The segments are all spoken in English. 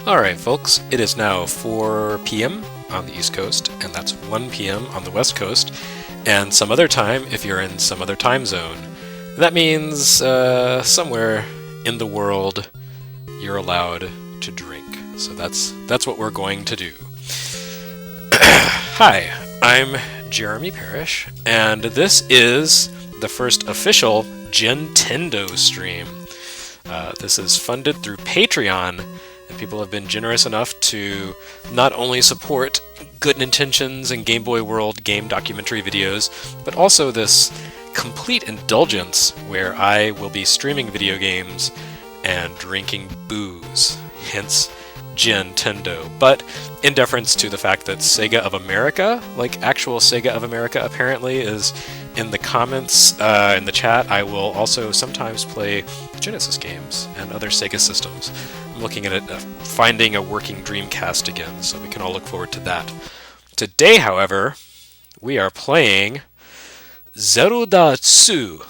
Alright folks, it is now 4 p.m. on the East Coast, and that's 1 p.m. on the West Coast, and some other time if you're in some other time zone. That means somewhere in the world you're allowed to drink. So that's what we're going to do. Hi, I'm Jeremy Parrish, and this is the first official Gintendo stream. This is funded through Patreon, and people have been generous enough to not only support Good Intentions and Game Boy World game documentary videos, but also this complete indulgence where I will be streaming video games and drinking booze, hence Gintendo. But in deference to the fact that Sega of America, like actual Sega of America apparently, is in the comments, in the chat, I will also sometimes play Genesis games and other Sega systems. I'm looking at it, finding a working Dreamcast again, so we can all look forward to that. Today, however, we are playing Zelda II,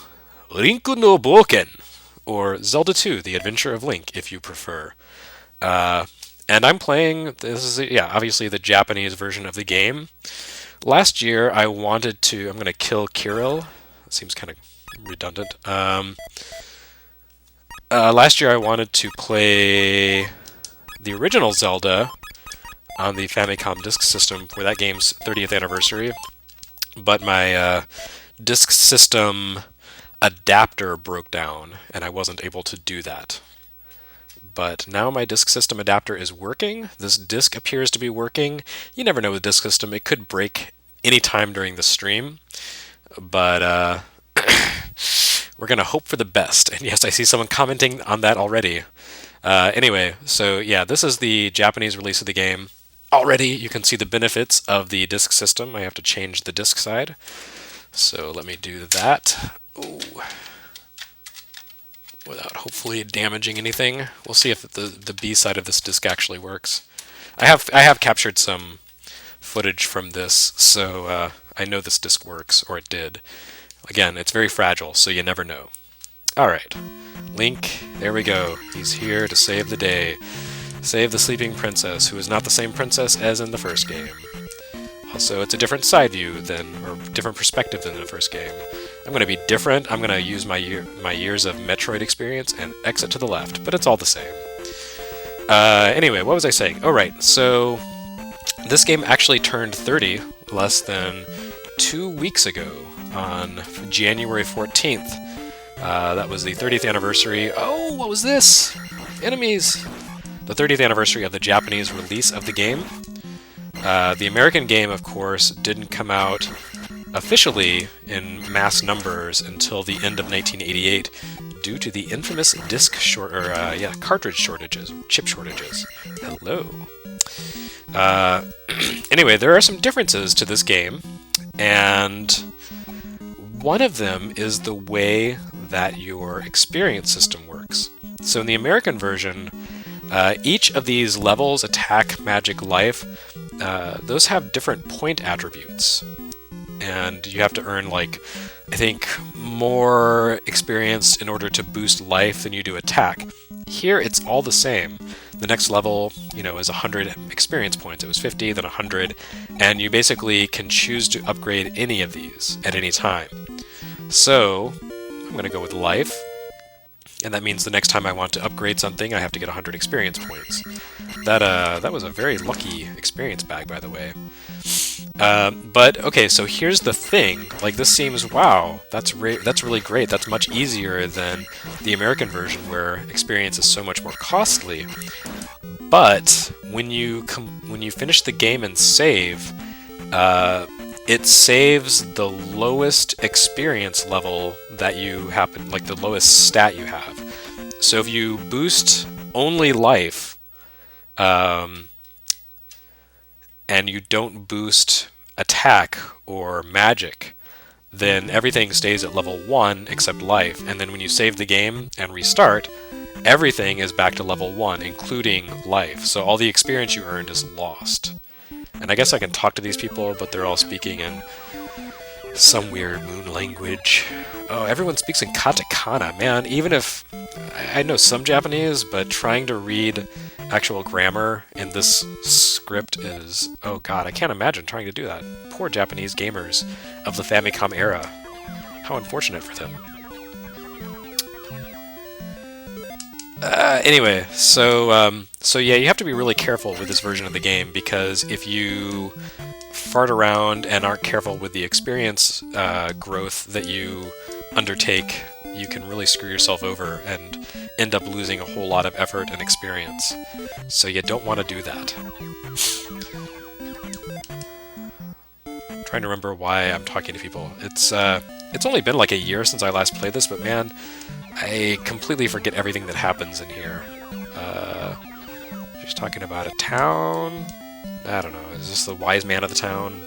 Link no Boken, or Zelda II, The Adventure of Link, if you prefer. And I'm playing, this is, obviously the Japanese version of the game. Last year, I wanted to, I'm going to kill Kirill. That seems kind of redundant. Last year, I wanted to play the original Zelda on the Famicom Disk System for that game's 30th anniversary, but my Disk System adapter broke down, and I wasn't able to do that. But now my disk system adapter is working. This disk appears to be working. You never know with disk system. It could break any time during the stream. But we're going to hope for the best. And yes, I see someone commenting on that already. Anyway, so yeah, this is the Japanese release of the game. Already you can see the benefits of the disk system. I have to change the disk side. So let me do that. Ooh. Without hopefully damaging anything. We'll see if the B side of this disc actually works. I have captured some footage from this, so I know this disc works, or it did. Again, it's very fragile, so you never know. Alright, Link, there we go. He's here to save the day. Save the sleeping princess, who is not the same princess as in the first game. Also, it's a different side view or different perspective than in the first game. I'm going to be different. I'm going to use my years of Metroid experience and exit to the left, but it's all the same. Anyway, what was I saying? Oh, right. So this game actually turned 30 less than 2 weeks ago on January 14th. That was the 30th anniversary. Oh, what was this? Enemies! The 30th anniversary of the Japanese release of the game. The American game, of course, didn't come out officially in mass numbers until the end of 1988 due to the infamous cartridge shortages, chip shortages. Hello. Anyway, there are some differences to this game, and one of them is the way that your experience system works. So in the American version, each of these levels, attack, magic, life, those have different point attributes. And you have to earn, like, I think, more experience in order to boost life than you do attack. Here, it's all the same. The next level, is 100 experience points. It was 50, then 100, and you basically can choose to upgrade any of these at any time. So, I'm going to go with life, and that means the next time I want to upgrade something, I have to get 100 experience points. That was a very lucky experience bag, by the way. But okay, so here's the thing. Like, this seems, wow, that's really great. That's much easier than the American version, where experience is so much more costly. But when you finish the game and save, it saves the lowest experience level that you happen, like the lowest stat you have. So if you boost only life, and you don't boost attack or magic, then everything stays at level 1 except life, and then when you save the game and restart, everything is back to level 1, including life. So all the experience you earned is lost. And I guess I can talk to these people, but they're all speaking in some weird moon language. Oh, everyone speaks in katakana, man. Even if I know some Japanese, but trying to read actual grammar in this script is... oh god, I can't imagine trying to do that. Poor Japanese gamers of the Famicom era. How unfortunate for them. Anyway, so yeah, you have to be really careful with this version of the game, because if you fart around and aren't careful with the experience growth that you undertake, you can really screw yourself over and end up losing a whole lot of effort and experience. So you don't want to do that. I'm trying to remember why I'm talking to people. It's only been like a year since I last played this, but man, I completely forget everything that happens in here. Just talking about a town. I don't know, is this the wise man of the town?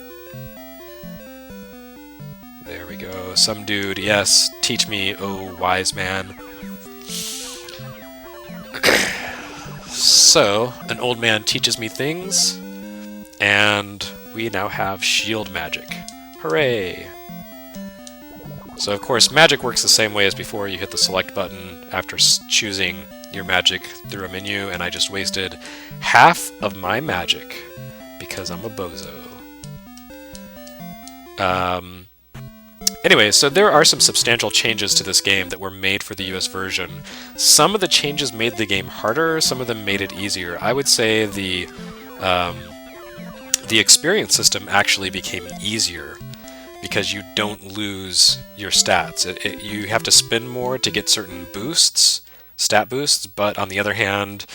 There we go. Some dude, yes, teach me, oh wise man. So, an old man teaches me things, and we now have shield magic. Hooray! So of course, magic works the same way as before. You hit the select button after choosing your magic through a menu, and I just wasted half of my magic because I'm a bozo. Anyway, so there are some substantial changes to this game that were made for the US version. Some of the changes made the game harder, some of them made it easier. I would say the experience system actually became easier because you don't lose your stats. You have to spend more to get certain boosts, stat boosts, but on the other hand,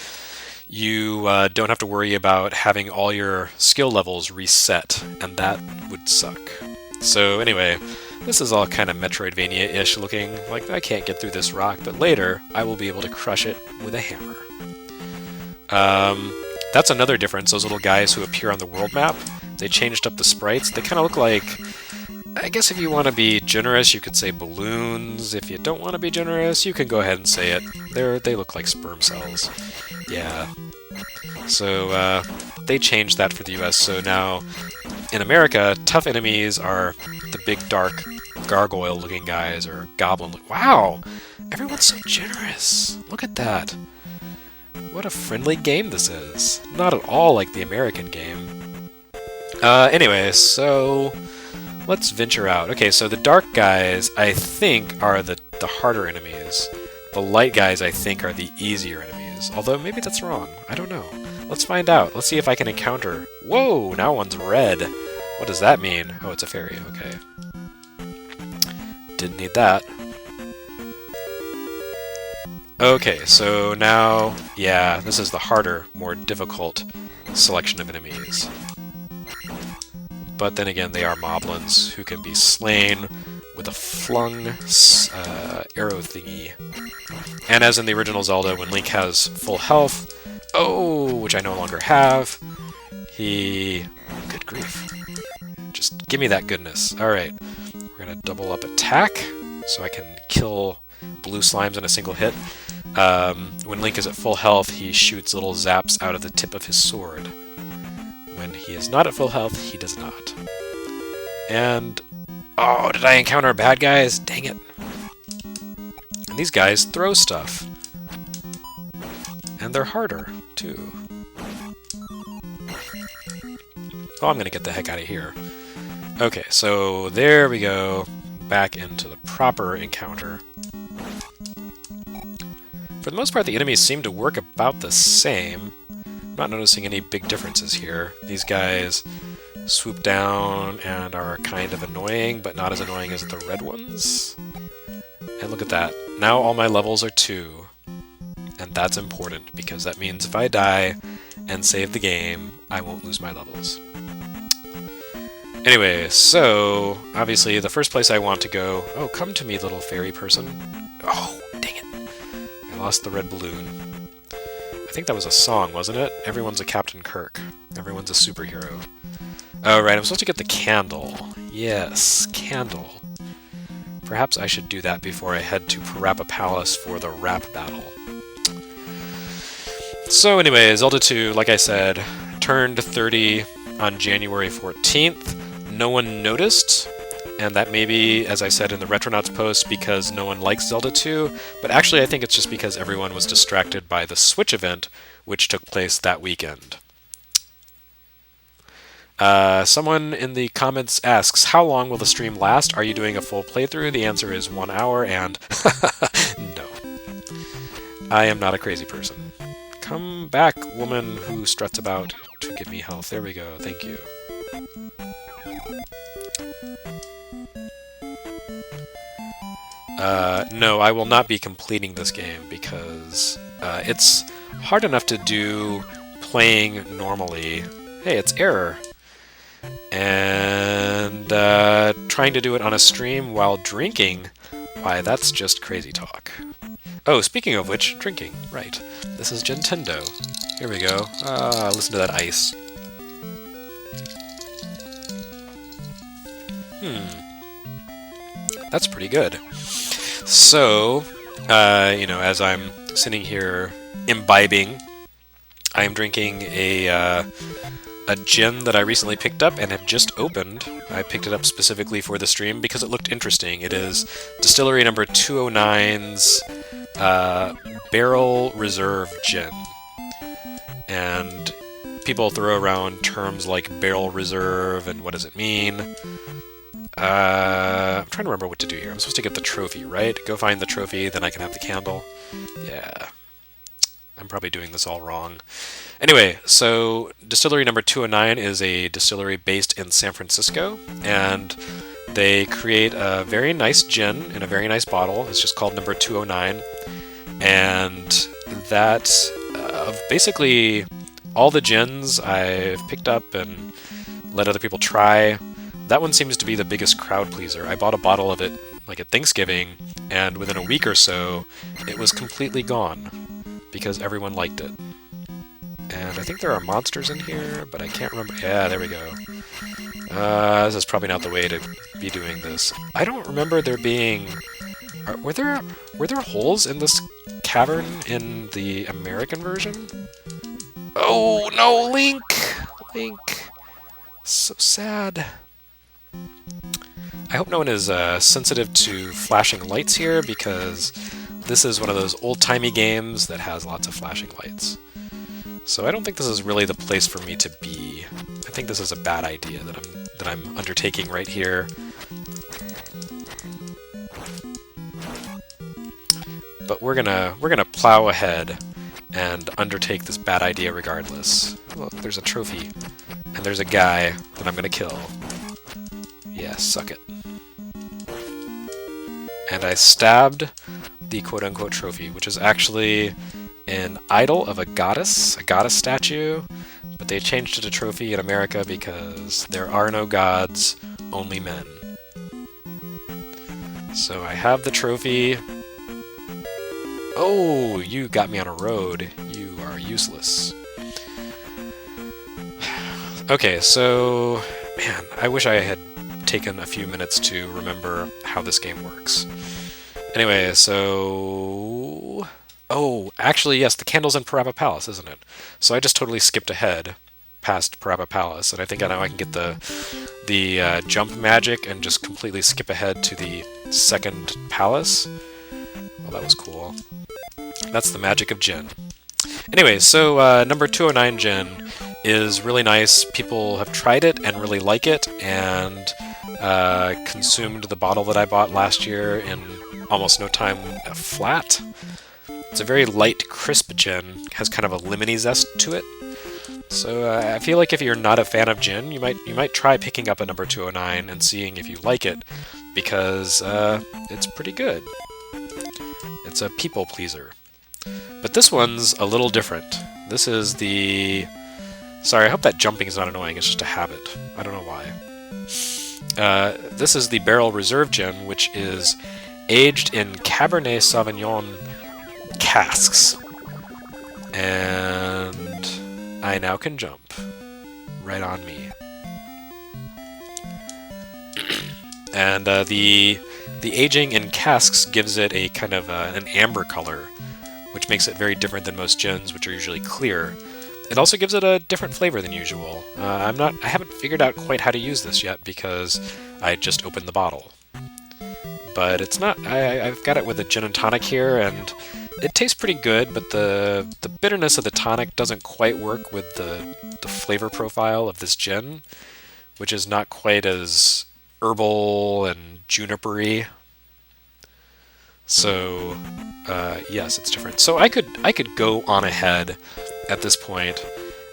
you don't have to worry about having all your skill levels reset, and that would suck. So anyway, this is all kind of Metroidvania-ish looking, like I can't get through this rock, but later I will be able to crush it with a hammer. That's another difference, those little guys who appear on the world map. They changed up the sprites. They kind of look like, I guess if you want to be generous, you could say balloons. If you don't want to be generous, you can go ahead and say it. They look like sperm cells. Yeah. So they changed that for the US, so now in America, tough enemies are the big dark gargoyle-looking guys, or goblin. Wow! Everyone's so generous. Look at that. What a friendly game this is. Not at all like the American game. Anyway, so let's venture out. Okay, so the dark guys, I think, are the harder enemies. The light guys, I think, are the easier enemies. Although, maybe that's wrong. I don't know. Let's find out. Let's see if I can encounter... Whoa! Now one's red. What does that mean? Oh, it's a fairy. Okay. Didn't need that. Okay, so now... yeah, this is the harder, more difficult selection of enemies. But then again, they are moblins who can be slain with a flung arrow thingy. And as in the original Zelda, when Link has full health, oh, which I no longer have, he... good grief. Just give me that goodness. Alright, we're gonna double up attack, so I can kill blue slimes in a single hit. When Link is at full health, he shoots little zaps out of the tip of his sword. When he is not at full health, he does not. And... oh, did I encounter bad guys? Dang it. And these guys throw stuff. And they're harder, too. Oh, I'm gonna get the heck out of here. Okay, so there we go. Back into the proper encounter. For the most part, the enemies seem to work about the same. I'm not noticing any big differences here. These guys swoop down and are kind of annoying, but not as annoying as the red ones. And look at that. Now all my levels are 2. And that's important, because that means if I die and save the game, I won't lose my levels. Anyway, so, obviously, the first place I want to go... oh, come to me, little fairy person. Oh, dang it. I lost the red balloon. I think that was a song, wasn't it? Everyone's a Captain Kirk. Everyone's a superhero. Oh, right, I'm supposed to get the candle. Yes, candle. Perhaps I should do that before I head to Parappa Palace for the rap battle. So anyway, Zelda 2, like I said, turned 30 on January 14th. No one noticed, and that may be, as I said in the Retronauts post, because no one likes Zelda 2, but actually I think it's just because everyone was distracted by the Switch event, which took place that weekend. Someone in the comments asks, how long will the stream last? Are you doing a full playthrough? The answer is 1 hour, and no. I am not a crazy person. Come back, woman who struts about to give me health. There we go. Thank you. No, I will not be completing this game because it's hard enough to do playing normally. Hey, it's error. And trying to do it on a stream while drinking, why, that's just crazy talk. Oh, speaking of which, drinking, right. This is Gintendo. Here we go. Listen to that ice. That's pretty good. So, as I'm sitting here imbibing, I am drinking a gin that I recently picked up and have just opened. I picked it up specifically for the stream because it looked interesting. It is Distillery No. 209's Barrel Reserve Gin. And people throw around terms like barrel reserve and what does it mean. I'm trying to remember what to do here. I'm supposed to get the trophy, right? Go find the trophy, then I can have the candle. Yeah. I'm probably doing this all wrong. Anyway, so Distillery No. 209 is a distillery based in San Francisco, and they create a very nice gin in a very nice bottle. It's just called No. 209, and that basically all the gins I've picked up and let other people try, that one seems to be the biggest crowd pleaser. I bought a bottle of it like at Thanksgiving, and within a week or so, it was completely gone because everyone liked it. And I think there are monsters in here, but I can't remember. Yeah, there we go. This is probably not the way to be doing this. I don't remember there being... Were there holes in this cavern in the American version? Oh, no, Link! Link. So sad. I hope no one is sensitive to flashing lights here, because this is one of those old-timey games that has lots of flashing lights. So I don't think this is really the place for me to be. I think this is a bad idea that I'm undertaking right here. But we're gonna plow ahead and undertake this bad idea regardless. Look, there's a trophy, and there's a guy that I'm gonna kill. Yeah, suck it. And I stabbed the quote-unquote trophy, which is actually an idol of a goddess statue, but they changed it to trophy in America because there are no gods, only men. So I have the trophy. Oh, you got me on a road. You are useless. Okay, so, man, I wish I had taken a few minutes to remember how this game works. Anyway, so... Oh, actually, yes, the candle's in Parappa Palace, isn't it? So I just totally skipped ahead past Parappa Palace, and I think I know I can get the jump magic and just completely skip ahead to the second palace. Well, that was cool. That's the magic of gin. Anyway, so number 209 gin is really nice. People have tried it and really like it, and consumed the bottle that I bought last year in almost no time flat. It's a very light, crisp gin. Has kind of a lemony zest to it. So I feel like if you're not a fan of gin, you might try picking up a number 209 and seeing if you like it, because it's pretty good. It's a people pleaser. But this one's a little different. This is the... Sorry, I hope that jumping is not annoying. It's just a habit. I don't know why. This is the Barrel Reserve Gin, which is aged in Cabernet Sauvignon casks. And I now can jump. Right on me. And the The aging in casks gives it a kind of an amber color, which makes it very different than most gins, which are usually clear. It also gives it a different flavor than usual. I haven't figured out quite how to use this yet because I just opened the bottle. But it's not. I've got it with a gin and tonic here, and it tastes pretty good. But the bitterness of the tonic doesn't quite work with the flavor profile of this gin, which is not quite as herbal and junipery. So yes, it's different. So I could go on ahead at this point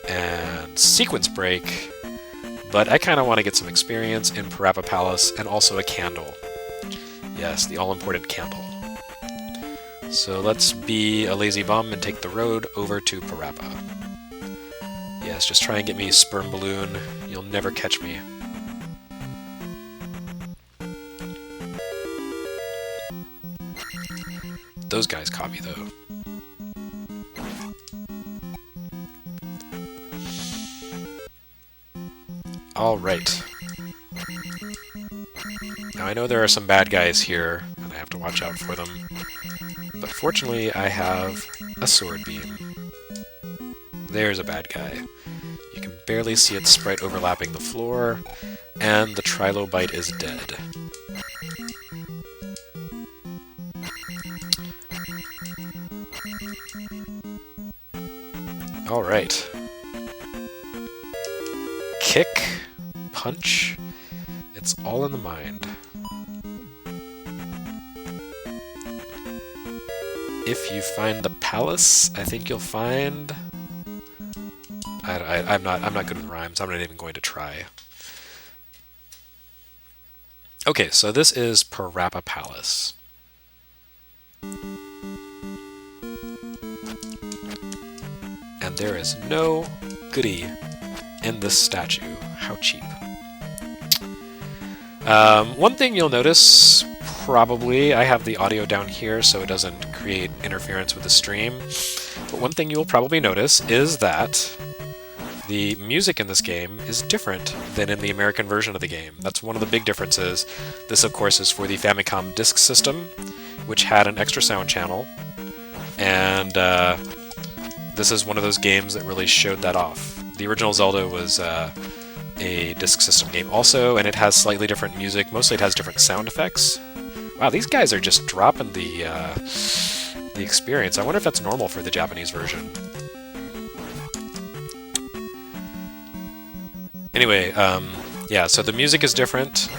and sequence break, but I kind of want to get some experience in Parappa Palace and also a candle. Yes, the all-important candle. So let's be a lazy bum and take the road over to Parappa. Yes, just try and get me Sperm Balloon. You'll never catch me. Those guys caught me, though. Alright. Now I know there are some bad guys here, and I have to watch out for them. But fortunately, I have a sword beam. There's a bad guy. You can barely see its sprite overlapping the floor, and the trilobite is dead. Alright. Kick, punch, it's all in the mind. If you find the palace, I think you'll find... I'm not good with rhymes. I'm not even going to try. Okay, so this is Parappa Palace. And there is no goodie in this statue. How cheap. One thing you'll notice, probably, I have the audio down here so it doesn't create interference with the stream, but one thing you'll probably notice is that the music in this game is different than in the American version of the game. That's one of the big differences. This, of course, is for the Famicom Disk System, which had an extra sound channel, and this is one of those games that really showed that off. The original Zelda was a Disk System game also, and it has slightly different music. Mostly it has different sound effects. Wow, these guys are just dropping the experience. I wonder if that's normal for the Japanese version. Anyway, yeah, so the music is different,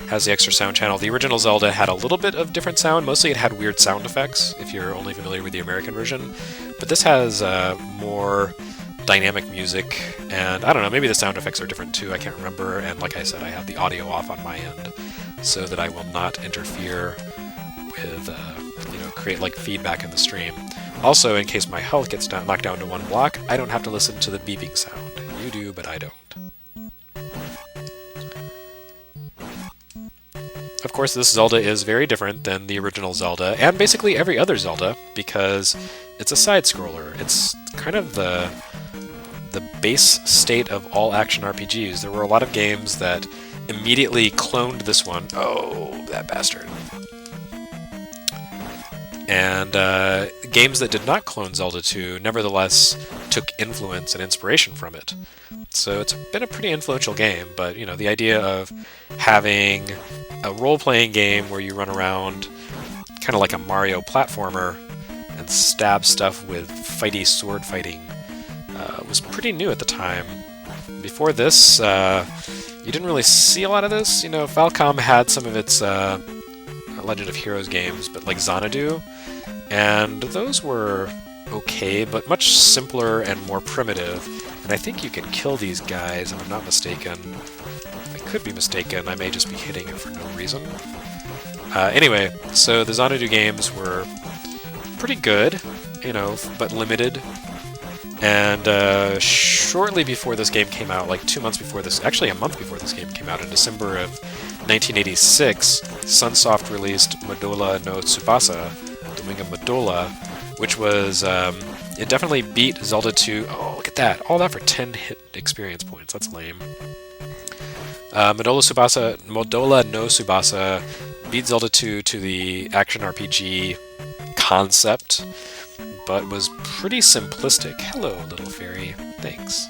has the extra sound channel. The original Zelda had a little bit of different sound. Mostly it had weird sound effects, if you're only familiar with the American version. But this has more dynamic music, and I don't know, maybe the sound effects are different too, I can't remember, and like I said, I have the audio off on my end, so that I will not interfere with, create like feedback in the stream. Also, in case my health gets knocked down to one block, I don't have to listen to the beeping sound. You do, but I don't. Of course, this Zelda is very different than the original Zelda, and basically every other Zelda, because it's a side-scroller. It's kind of the base state of all action RPGs. There were a lot of games that immediately cloned this one. Oh, that bastard. And games that did not clone Zelda II nevertheless took influence and inspiration from it. So it's been a pretty influential game, but the idea of having a role-playing game where you run around kind of like a Mario platformer and stab stuff with fighty sword fighting was pretty new at the time. Before this, you didn't really see a lot of this. Falcom had some of its Legend of Heroes games, but like Xanadu, and those were okay, but much simpler and more primitive. And I think you can kill these guys, if I'm not mistaken. I could be mistaken, I may just be hitting it for no reason. Anyway, so the Xanadu games were pretty good, but limited. And shortly before this game came out, like 2 months before this, actually a month before this game came out, in December of 1986, Sunsoft released Madola no Tsubasa, Dominga Madola, which was, it definitely beat Zelda 2. Oh, look at that. All that for 10 hit experience points. That's lame. Madola no Tsubasa beat Zelda 2 to the action RPG concept, but was pretty simplistic. Hello, little fairy. Thanks.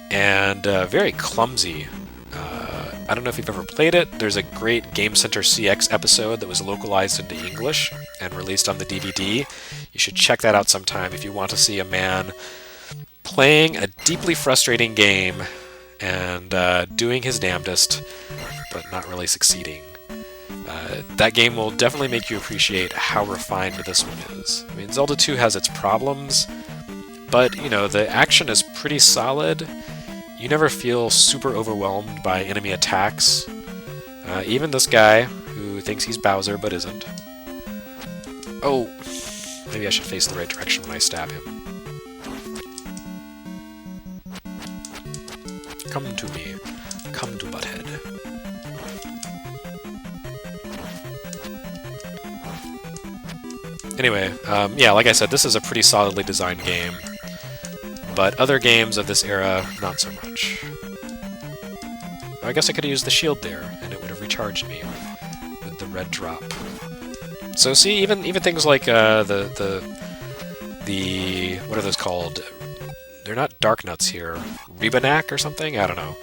And very clumsy. I don't know if you've ever played it. There's a great Game Center CX episode that was localized into English and released on the DVD. You should check that out sometime if you want to see a man playing a deeply frustrating game and doing his damnedest, but not really succeeding. That game will definitely make you appreciate how refined this one is. I mean, Zelda 2 has its problems, but, you know, the action is pretty solid. You never feel super overwhelmed by enemy attacks. Even this guy, who thinks he's Bowser but isn't. Oh, maybe I should face the right direction when I stab him. Come to me. Come to Butthead. Anyway, yeah, like I said, this is a pretty solidly designed game. But other games of this era, not so much. I guess I could have used the shield there, and it would have recharged me with the red drop. So see, even things like the what are those called? They're not dark nuts here. Rebanak or something? I don't know.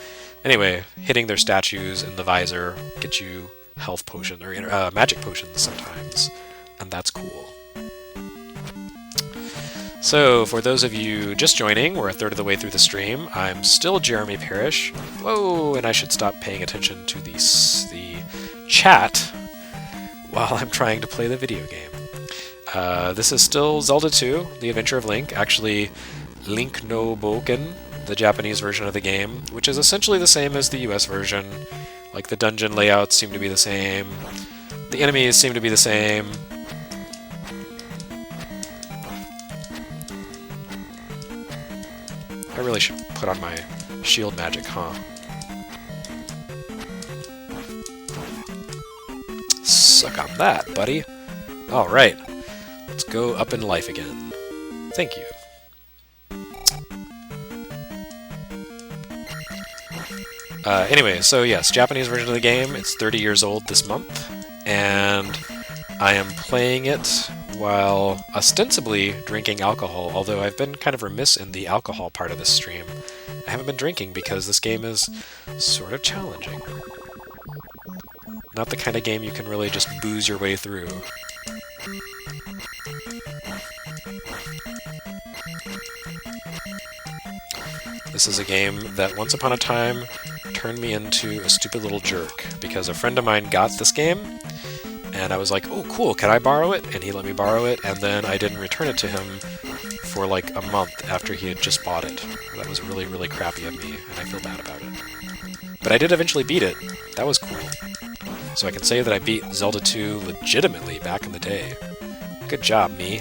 Anyway, hitting their statues in the visor gets you health potion or magic potions sometimes, and that's cool. So, for those of you just joining, we're a third of the way through the stream. I'm still Jeremy Parrish. Whoa, and I should stop paying attention to the chat while I'm trying to play the video game. This is still Zelda 2, The Adventure of Link. Actually, Link no Boken, the Japanese version of the game, which is essentially the same as the US version. Like, the dungeon layouts seem to be the same. The enemies seem to be the same. I really should put on my shield magic, huh? Suck on that, buddy. Alright. Let's go up in life again. Thank you. Anyway, so yes, Japanese version of the game. It's 30 years old this month, and I am playing it while ostensibly drinking alcohol, although I've been kind of remiss in the alcohol part of this stream. I haven't been drinking because this game is sort of challenging. Not the kind of game you can really just booze your way through. This is a game that once upon a time turned me into a stupid little jerk, because a friend of mine got this game, and I was like, oh, cool, can I borrow it? And he let me borrow it, and then I didn't return it to him for like a month after he had just bought it. That was really, really crappy of me, and I feel bad about it. But I did eventually beat it. That was cool. So I can say that I beat Zelda 2 legitimately back in the day. Good job, me.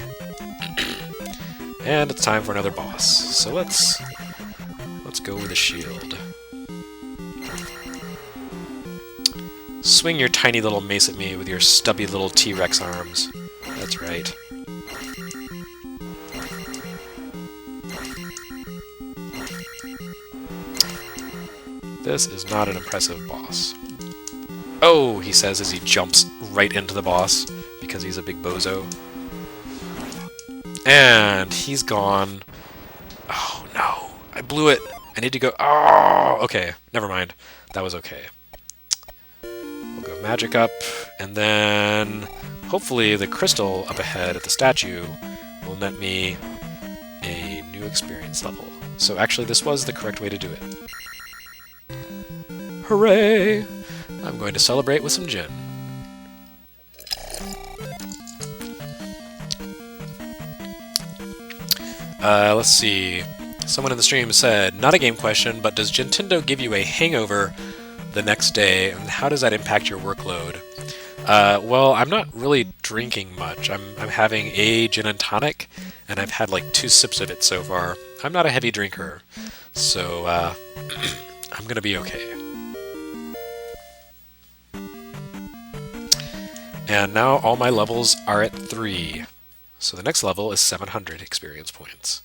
And it's time for another boss. So let's go with a shield. Swing your tiny little mace at me with your stubby little T-Rex arms. That's right. This is not an impressive boss. Oh, he says as he jumps right into the boss because he's a big bozo. And he's gone. Oh no, I blew it. I need to go. Oh, okay, never mind. That was okay. Go magic up, and then hopefully the crystal up ahead at the statue will net me a new experience level. So actually this was the correct way to do it. Hooray! I'm going to celebrate with some gin. Let's see. Someone in the stream said, not a game question, but does Gintendo give you a hangover the next day, and how does that impact your workload? Well, I'm not really drinking much. I'm having a gin and tonic, and I've had like 2 sips of it so far. I'm not a heavy drinker, so I'm gonna be okay. And now all my levels are at 3. So the next level is 700 experience points.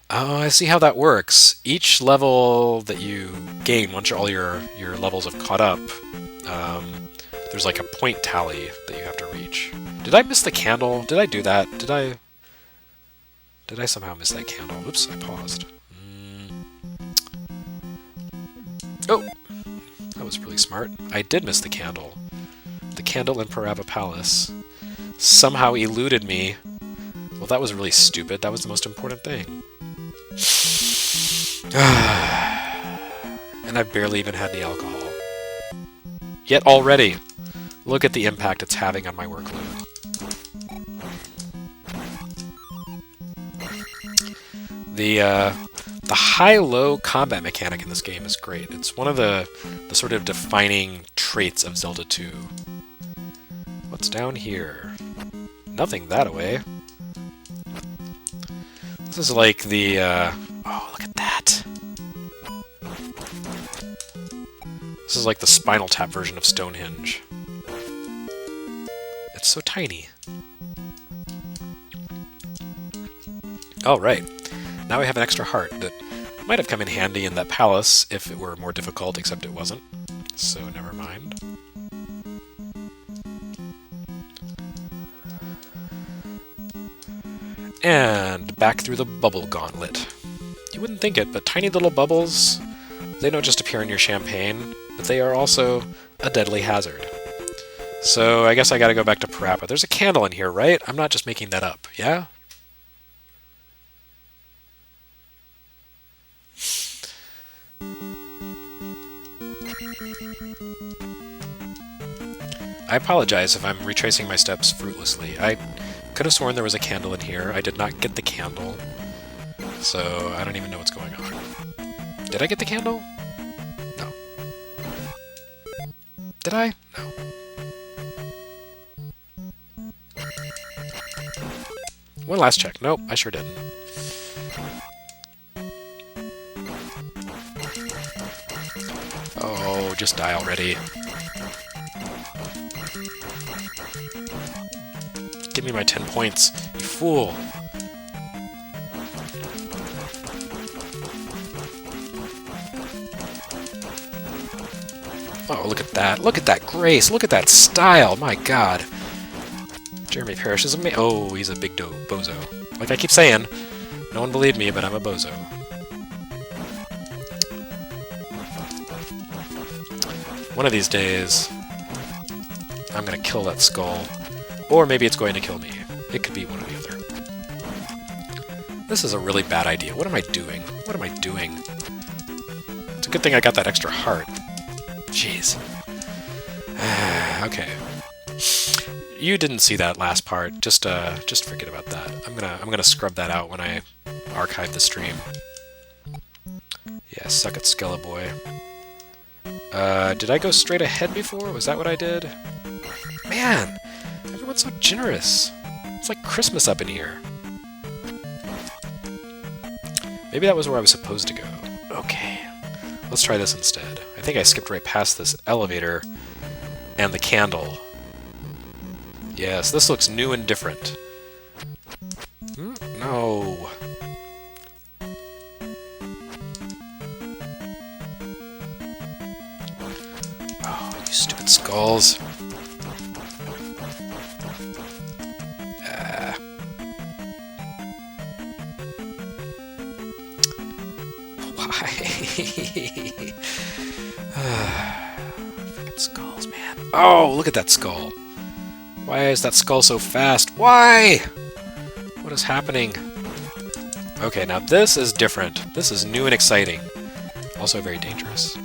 Oh, I see how that works. Each level that you gain, once all your levels have caught up, there's like a point tally that you have to reach. Did I miss the candle? Did I do that? Did I somehow miss that candle? Oops, I paused. Oh! That was really smart. I did miss the candle. The candle in Parava Palace somehow eluded me. Well, that was really stupid. That was the most important thing. And I've barely even had the alcohol. Yet already, look at the impact it's having on my workload. The high-low combat mechanic in this game is great. It's one of the sort of defining traits of Zelda II. What's down here? Nothing that way. This is like the, oh, look at that! This is like the Spinal Tap version of Stonehenge. It's so tiny. Oh, right. Now we have an extra heart that might have come in handy in that palace if it were more difficult, except it wasn't. So never mind. And back through the bubble gauntlet. You wouldn't think it, but tiny little bubbles, they don't just appear in your champagne, but they are also a deadly hazard. So I guess I gotta go back to Parappa. There's a candle in here, right? I'm not just making that up, yeah? I apologize if I'm retracing my steps fruitlessly. I could have sworn there was a candle in here. I did not get the candle, so I don't even know what's going on. Did I get the candle? No. Did I? No. One last check. Nope, I sure didn't. Oh, just die already. Give me my 10 points, you fool! Oh, look at that. Look at that grace. Look at that style. My god. Jeremy Parrish is amazing. Oh, he's a big bozo. Like I keep saying, no one believed me, but I'm a bozo. One of these days, I'm gonna kill that skull. Or maybe it's going to kill me. It could be one or the other. This is a really bad idea. What am I doing? What am I doing? It's a good thing I got that extra heart. Jeez. Okay. You didn't see that last part. Just forget about that. I'm gonna scrub that out when I archive the stream. Yeah, suck it, Skella boy. Did I go straight ahead before? Was that what I did? Man, everyone's so generous. It's like Christmas up in here. Maybe that was where I was supposed to go. Okay. Let's try this instead. I think I skipped right past this elevator and the candle. Yes, this looks new and different. No. Oh, you stupid skulls. Why? Freaking skulls, man. Oh, look at that skull. Why is that skull so fast? Why? What is happening? Okay, now this is different. This is new and exciting. Also very dangerous.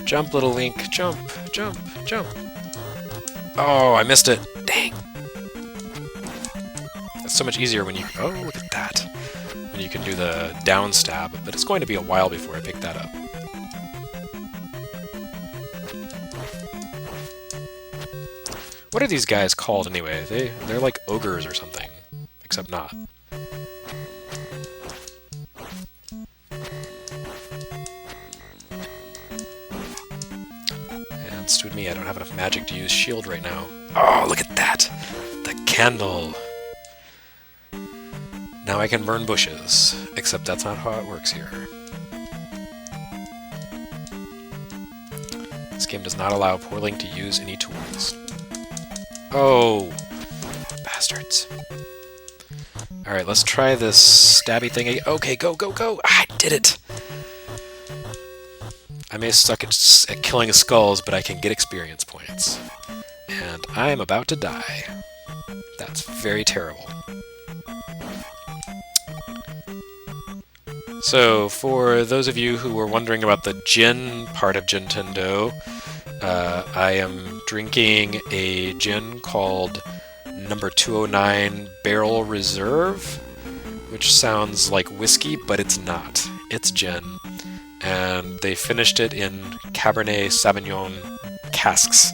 Jump, little Link. Jump, jump, jump. Oh, I missed it. Dang. It's so much easier when you... Oh, look at that. When you can do the down stab, but it's going to be a while before I pick that up. What are these guys called anyway? They're like ogres or something. Except not. And stupid me, I don't have enough magic to use shield right now. Oh, look at that! The candle! Now I can burn bushes. Except that's not how it works here. This game does not allow poor Link to use any tools. Oh, bastards. Alright, let's try this stabby thing again. Okay, go, go, go! I did it! I may have stuck at killing skulls, but I can get experience points. And I am about to die. That's very terrible. So, for those of you who were wondering about the gin part of Gintendo, I am drinking a gin called number 209 Barrel Reserve, which sounds like whiskey, but it's not. It's gin. And they finished it in Cabernet Sauvignon casks,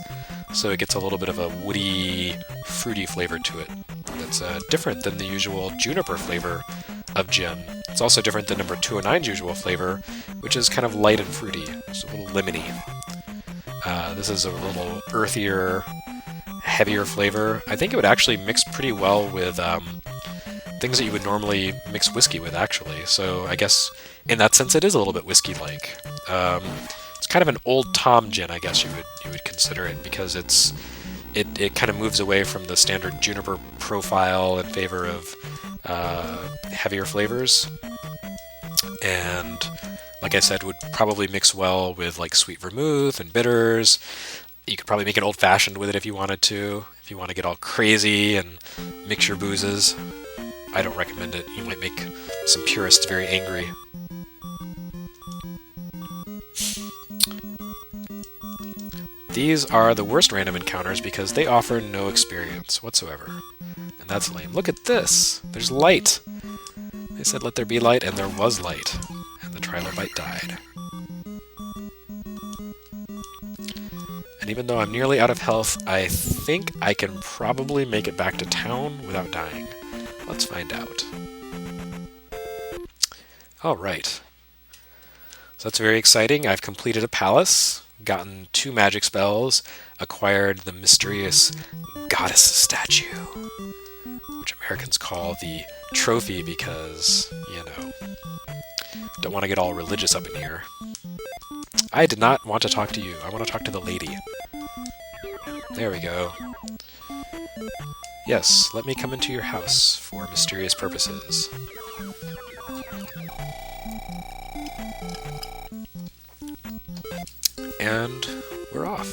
so it gets a little bit of a woody, fruity flavor to it. That's different than the usual juniper flavor of gin. It's also different than number 209's usual flavor, which is kind of light and fruity. It's a little lemony. This is a little earthier, heavier flavor. I think it would actually mix pretty well with things that you would normally mix whiskey with, actually. So I guess in that sense, it is a little bit whiskey-like. It's kind of an old Tom gin, I guess you would consider it, because it kind of moves away from the standard juniper profile in favor of heavier flavors. And like I said, would probably mix well with like sweet vermouth and bitters. You could probably make an old-fashioned with it if you wanted to. If you want to get all crazy and mix your boozes. I don't recommend it. You might make some purists very angry. These are the worst random encounters because they offer no experience whatsoever. And that's lame. Look at this! There's light! They said let there be light, and there was light. And the trilobite died. And even though I'm nearly out of health, I think I can probably make it back to town without dying. Let's find out. Alright. So that's very exciting. I've completed a palace, gotten 2 magic spells, acquired the mysterious goddess statue, which Americans call the trophy because, you know, don't want to get all religious up in here. I did not want to talk to you. I want to talk to the lady. There we go. Yes, let me come into your house for mysterious purposes. And we're off.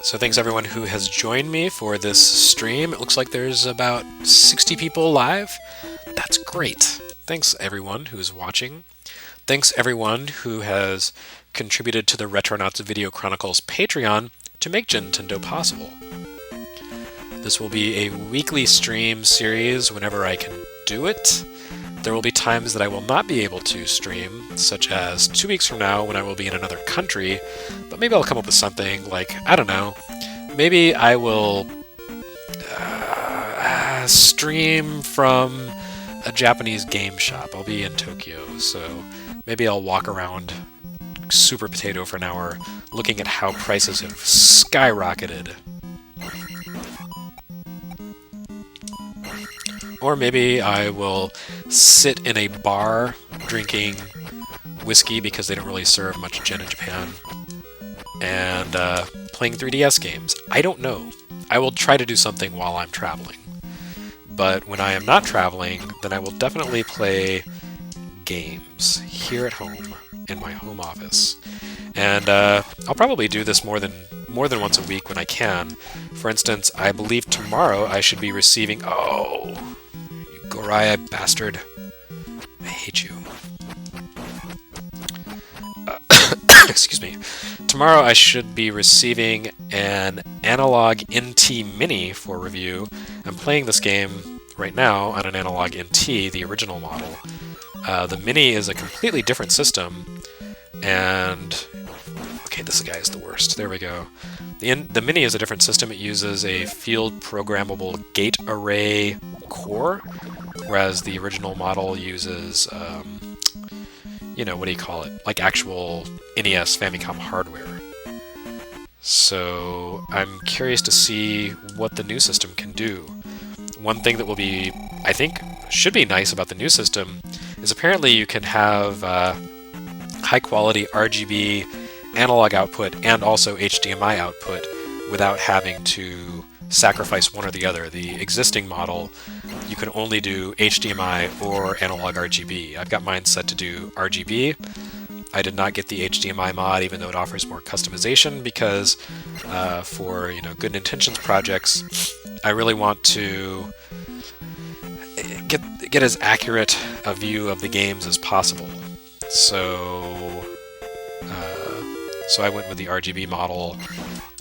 So thanks everyone who has joined me for this stream. It looks like there's about 60 people live. That's great. Thanks everyone who's watching. Thanks everyone who has contributed to the Retronauts Video Chronicles Patreon to make Gintendo possible. This will be a weekly stream series whenever I can do it. There will be times that I will not be able to stream, such as 2 weeks from now when I will be in another country, but maybe I'll come up with something like, I don't know, maybe I will stream from a Japanese game shop. I'll be in Tokyo, so maybe I'll walk around Super Potato for an hour looking at how prices have skyrocketed. Or maybe I will sit in a bar drinking whiskey because they don't really serve much gin in Japan, and playing 3DS games. I don't know. I will try to do something while I'm traveling. But when I am not traveling, then I will definitely play games here at home in my home office. And I'll probably do this more than once a week when I can. For instance, I believe tomorrow I should be receiving... Oh, you Goriah bastard. I hate you. Excuse me. Tomorrow I should be receiving an analog NT Mini for review. I'm playing this game right now on an analog NT, the original model. The Mini is a completely different system, and... Okay, this guy is the worst. There we go. The Mini is a different system. It uses a field programmable gate array core, whereas the original model uses, you know, what do you call it? Like actual NES Famicom hardware. So I'm curious to see what the new system can do. One thing that will be, I think, should be nice about the new system is apparently you can have high quality RGB analog output and also HDMI output without having to sacrifice one or the other. The existing model, you can only do HDMI or analog RGB. I've got mine set to do RGB. I did not get the HDMI mod, even though it offers more customization, because for good intentions projects, I really want to get as accurate a view of the games as possible. So I went with the RGB model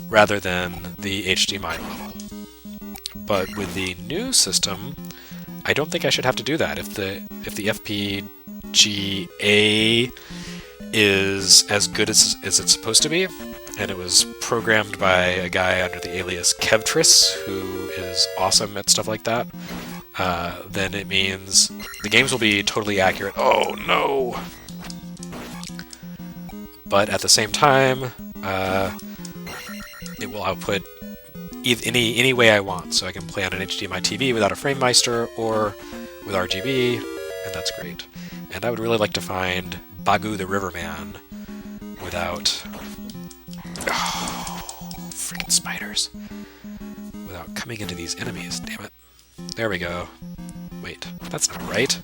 rather than the HDMI model. But with the new system, I don't think I should have to do that. If the FPGA is as good as it's supposed to be, and it was programmed by a guy under the alias Kevtris, who is awesome at stuff like that, then it means the games will be totally accurate. Oh no! But at the same time, it will output any way I want, so I can play on an HDMI TV without a FrameMeister or with RGB, and that's great. And I would really like to find Bagu the Riverman without... Oh, freaking spiders. Without coming into these enemies, damn it. There we go. Wait, that's not right.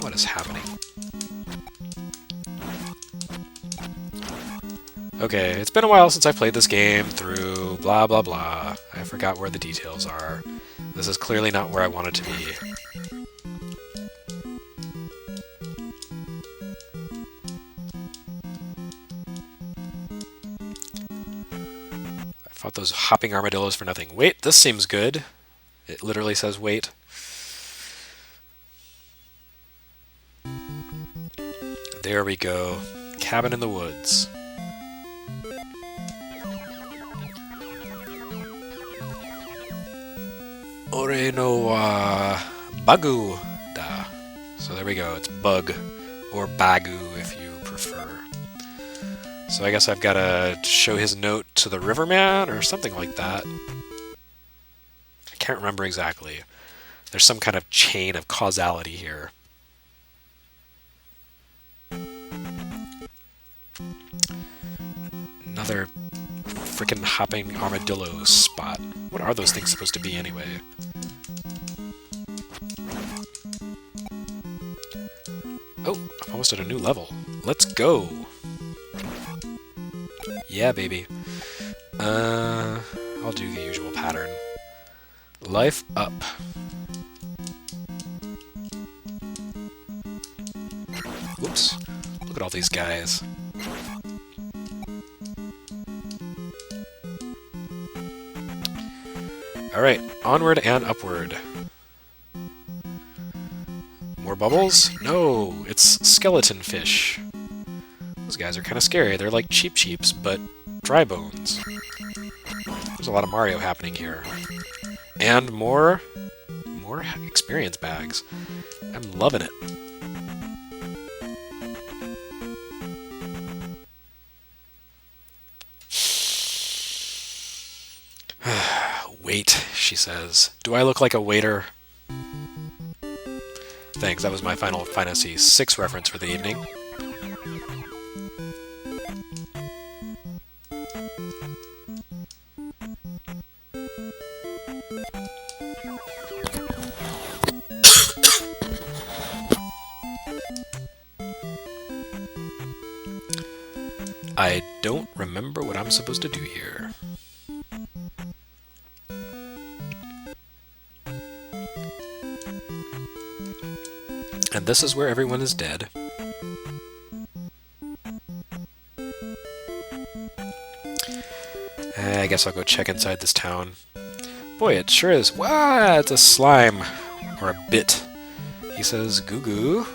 What is happening? Okay, it's been a while since I played this game through blah blah blah. I forgot where the details are. This is clearly not where I want it to be. I fought those hopping armadillos for nothing. Wait, this seems good. It literally says wait. There we go. Cabin in the woods. Ore no Bagu da. So there we go. It's bug, or Bagu if you prefer. So I guess I've got to show his note to the Riverman or something like that. I can't remember exactly. There's some kind of chain of causality here. Another frickin' hopping armadillo spot. What are those things supposed to be anyway? Oh, I'm almost at a new level. Let's go! Yeah, baby. I'll do the usual pattern. Life up. Oops. Look at all these guys. Alright, onward and upward. More bubbles? No, it's skeleton fish. Those guys are kind of scary. They're like cheeps, but dry bones. There's a lot of Mario happening here. And more experience bags. I'm loving it. Wait, she says. Do I look like a waiter? Thanks, that was my Final Fantasy VI reference for the evening. I don't remember what I'm supposed to do here. And this is where everyone is dead. I guess I'll go check inside this town. Boy, it sure is. Wow, it's a slime. Or a bit. He says, goo goo.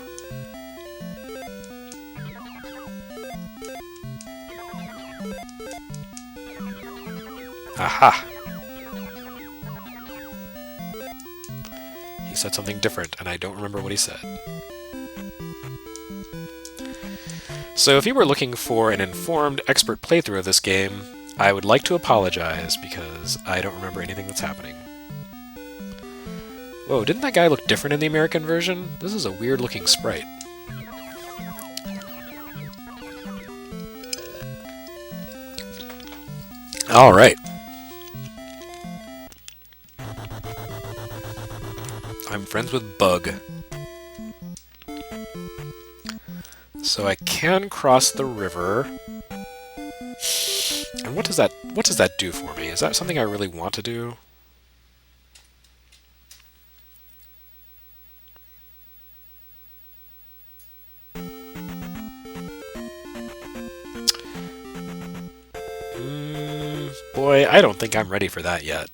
Aha! He said something different, and I don't remember what he said. So if you were looking for an informed, expert playthrough of this game, I would like to apologize, because I don't remember anything that's happening. Whoa, didn't that guy look different in the American version? This is a weird-looking sprite. Alright. I'm friends with Bug. So I can cross the river. And what does that do for me? Is that something I really want to do? Boy, I don't think I'm ready for that yet.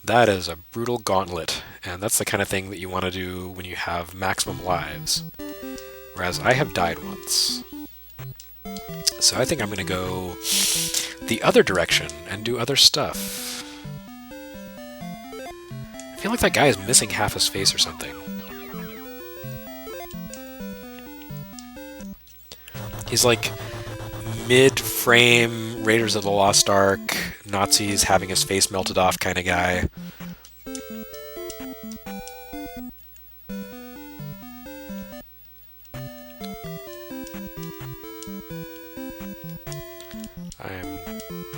That is a brutal gauntlet, and that's the kind of thing that you want to do when you have maximum lives. Whereas I have died once. So I think I'm going to go the other direction and do other stuff. I feel like that guy is missing half his face or something. He's like mid-frame Raiders of the Lost Ark, Nazis having his face melted off kind of guy. I'm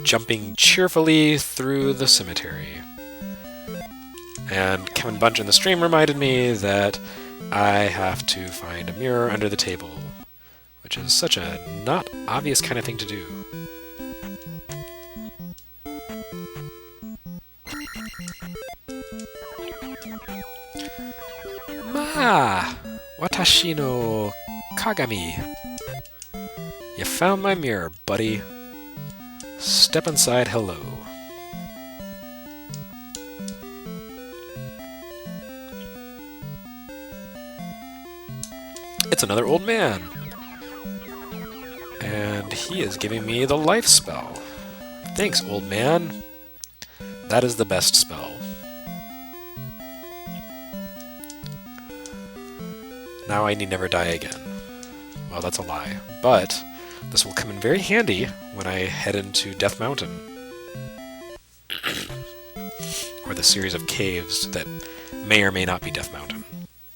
jumping cheerfully through the cemetery. And Kevin Bunch in the stream reminded me that I have to find a mirror under the table, which is such a not obvious kind of thing to do. Ma! Watashi no kagami. You found my mirror, buddy. Step inside, hello. It's another old man. And he is giving me the life spell. Thanks, old man. That is the best spell. Now I need never die again. Well, that's a lie. But this will come in very handy when I head into Death Mountain. Or the series of caves that may or may not be Death Mountain.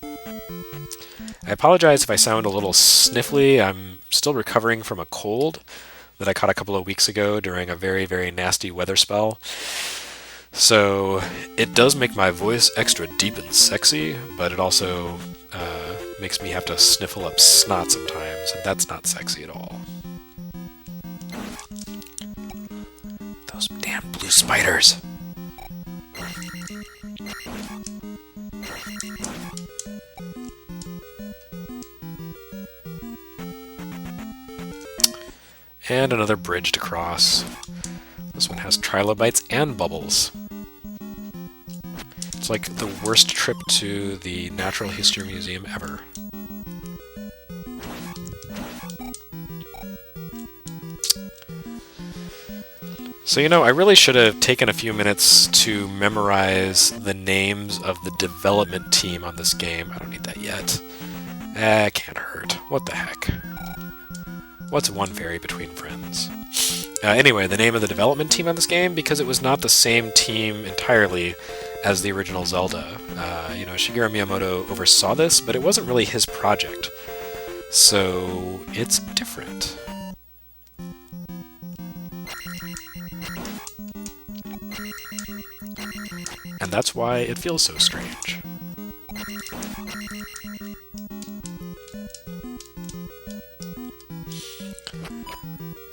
I apologize if I sound a little sniffly. I'm still recovering from a cold that I caught a couple of weeks ago during a very, very nasty weather spell. So it does make my voice extra deep and sexy, but it also makes me have to sniffle up snot sometimes, and that's not sexy at all. Those damn blue spiders! And another bridge to cross. This one has trilobites and bubbles. It's like the worst trip to the Natural History Museum ever. So, you know, I really should have taken a few minutes to memorize the names of the development team on this game. I don't need that yet. It can't hurt. What the heck? What's one fairy between friends? Anyway, the name of the development team on this game, because it was not the same team entirely as the original Zelda. Shigeru Miyamoto oversaw this, but it wasn't really his project. So it's different. And that's why it feels so strange.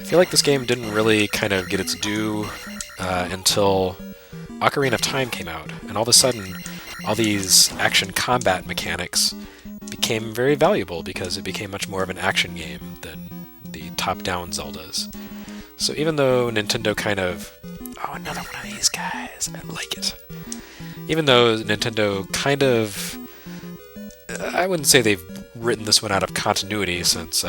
I feel like this game didn't really kind of get its due until Ocarina of Time came out, and all of a sudden, all these action combat mechanics became very valuable because it became much more of an action game than the top-down Zeldas. So even though Nintendo kind of... Oh, another one of these guys. I like it. Even though Nintendo kind of... I wouldn't say they've written this one out of continuity since...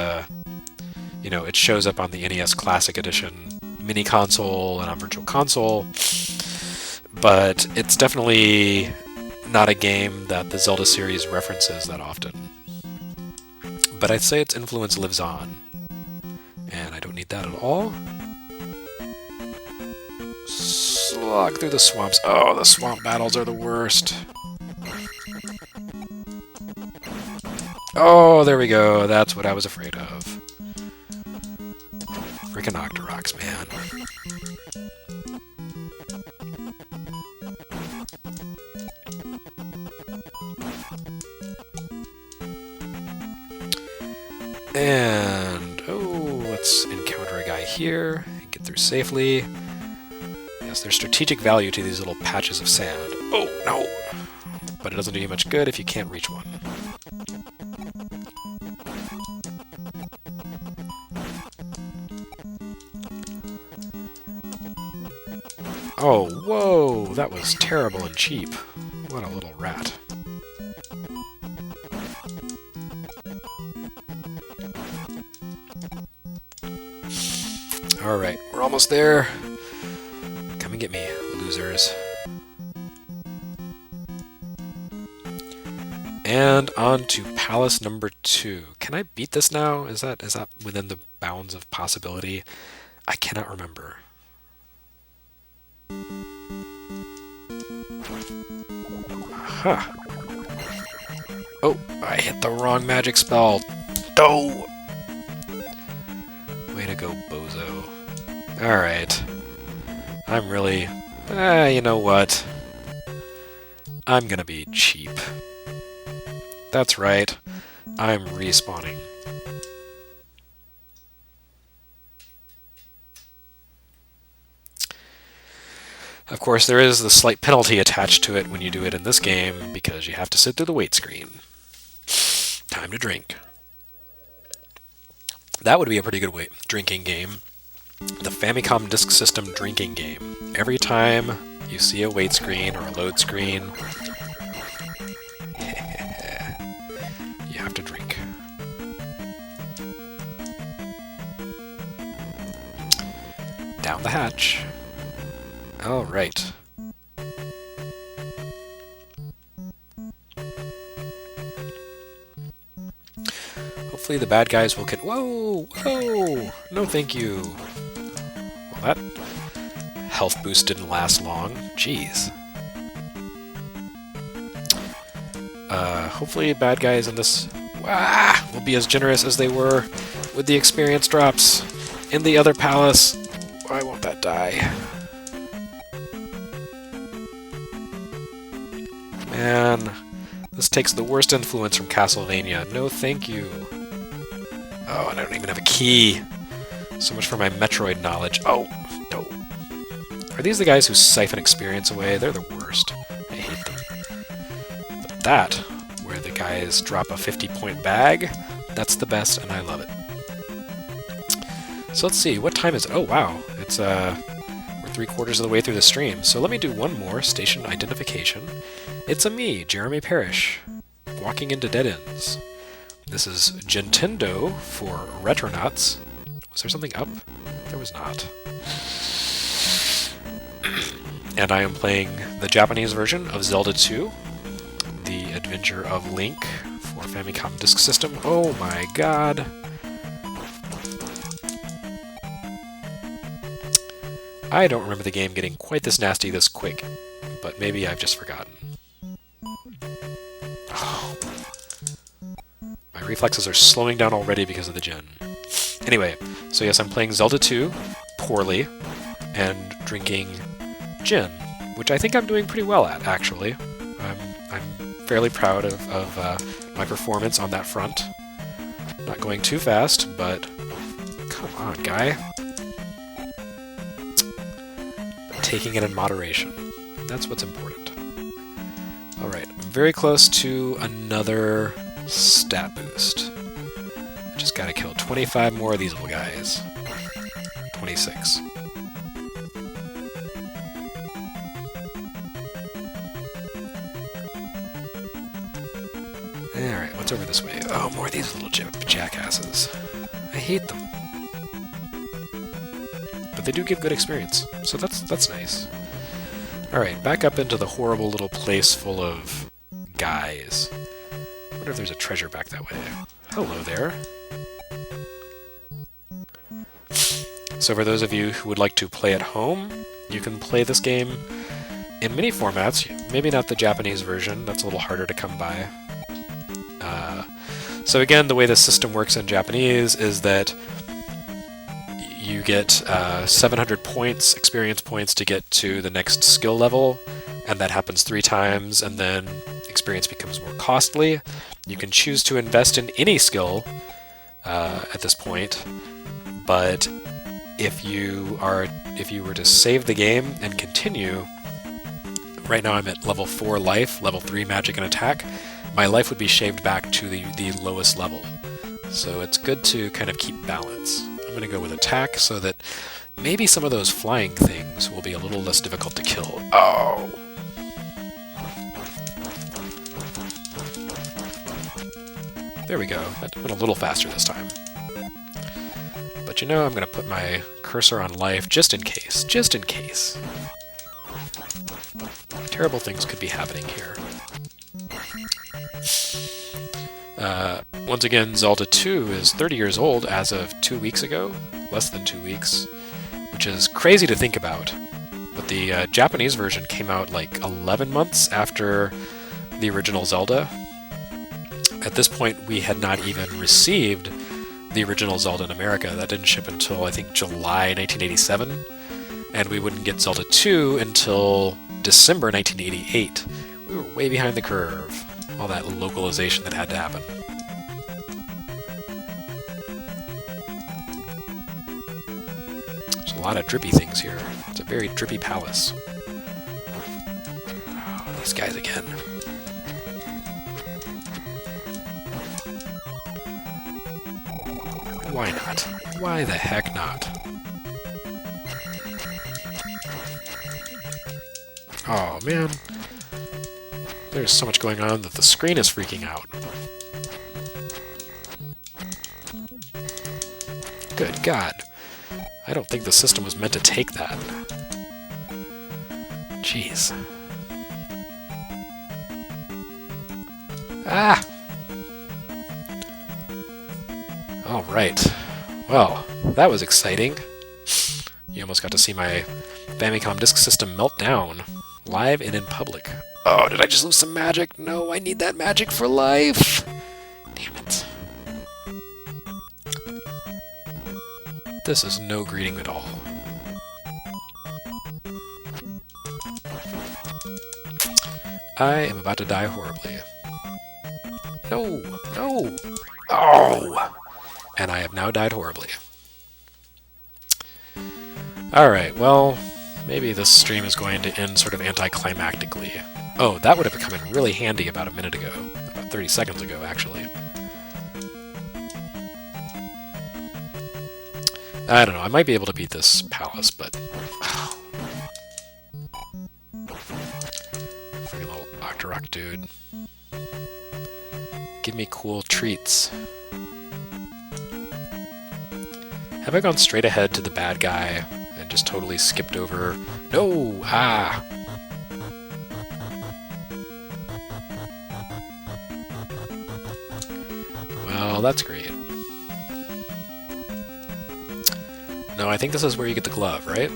it shows up on the NES Classic Edition mini console and on Virtual Console, but it's definitely not a game that the Zelda series references that often. But I'd say its influence lives on, and I don't need that at all. So slog through the swamps. Oh, the swamp battles are the worst. Oh, there we go. That's what I was afraid of. Freaking Octoroks, man. And, oh, let's encounter a guy here and get through safely. Yes, there's strategic value to these little patches of sand. Oh, no! But it doesn't do you much good if you can't reach one. Oh, whoa! That was terrible and cheap. What a little rat. Alright, we're almost there. Come and get me, losers. And on to Palace number 2. Can I beat this now? Is that within the bounds of possibility? I cannot remember. Huh. Oh, I hit the wrong magic spell. Oh! Way to go, bozo. Alright. I'm really... you know what? I'm gonna be cheap. That's right. I'm respawning. Of course, there is the slight penalty attached to it when you do it in this game, because you have to sit through the wait screen. Time to drink. That would be a pretty good drinking game. The Famicom Disk System drinking game. Every time you see a wait screen or a load screen, you have to drink. Down the hatch. All right. Hopefully the bad guys will get... Whoa! Whoa! No thank you. Well, that health boost didn't last long. Jeez. Hopefully bad guys in this will be as generous as they were with the experience drops in the other palace. Why won't that die? Man, this takes the worst influence from Castlevania. No thank you. Oh, and I don't even have a key. So much for my Metroid knowledge. Oh, no. Are these the guys who siphon experience away? They're the worst. I hate them. But that, where the guys drop a 50-point bag, that's the best, and I love it. So let's see, what time is it? Oh, wow. It's, we're 3/4 of the way through the stream. So let me do one more station identification. It's me, Jeremy Parrish, walking into dead ends. This is Gintendo for Retronauts. Was there something up? There was not. And I am playing the Japanese version of Zelda II, The Adventure of Link for Famicom Disk System. Oh my god. I don't remember the game getting quite this nasty this quick, but maybe I've just forgotten. Oh. My reflexes are slowing down already because of the gen. Anyway, so yes, I'm playing Zelda II poorly and drinking gin, which I think I'm doing pretty well at, actually. I'm fairly proud of my performance on that front. Not going too fast, but come on, guy. But taking it in moderation. That's what's important. Alright, I'm very close to another stat boost. Just gotta kill 25 more of these little guys. 26. Alright, what's over this way? Oh, more of these little jackasses. I hate them. But they do give good experience, so that's nice. Alright, back up into the horrible little place full of guys. I wonder if there's a treasure back that way. Hello there. So for those of you who would like to play at home, You can play this game in many formats, maybe not the Japanese version, that's a little harder to come by. So again, the way the system works in Japanese is that you get 700 points, experience points, to get to the next skill level, and that happens 3 times, and then experience becomes more costly. You can choose to invest in any skill at this point, but if you were to save the game and continue, right now I'm at level 4 life, level 3 magic and attack, my life would be shaved back to the lowest level. So it's good to kind of keep balance. I'm going to go with attack so that maybe some of those flying things will be a little less difficult to kill. Oh! There we go. That went a little faster this time. But you know, I'm going to put my cursor on life just in case. Just in case. Terrible things could be happening here. Once again, Zelda II is 30 years old as of 2 weeks ago. Less than 2 weeks. Which is crazy to think about. But the Japanese version came out like 11 months after the original Zelda. At this point, we had not even received the original Zelda in America. That didn't ship until, I think, July 1987. And we wouldn't get Zelda 2 until December 1988. We were way behind the curve. All that localization that had to happen. There's a lot of drippy things here. It's a very drippy palace. Oh, these guys again. Why not? Why the heck not? Oh, man. There's so much going on that the screen is freaking out. Good God. I don't think the system was meant to take that. Jeez. Ah! Alright. Well, that was exciting. You almost got to see my Famicom Disk System melt down, live and in public. Oh, did I just lose some magic? No, I need that magic for life! Damn it. This is no greeting at all. I am about to die horribly. No! No! Oh! And I have now died horribly. Alright, well, maybe this stream is going to end sort of anticlimactically. Oh, that would have come in really handy about a minute ago. About 30 seconds ago, actually. I don't know, I might be able to beat this palace, but... Freaking little Octorok dude. Give me cool treats. Have I gone straight ahead to the bad guy and just totally skipped over... No! Ah! Well, that's great. No, I think this is where you get the glove, right?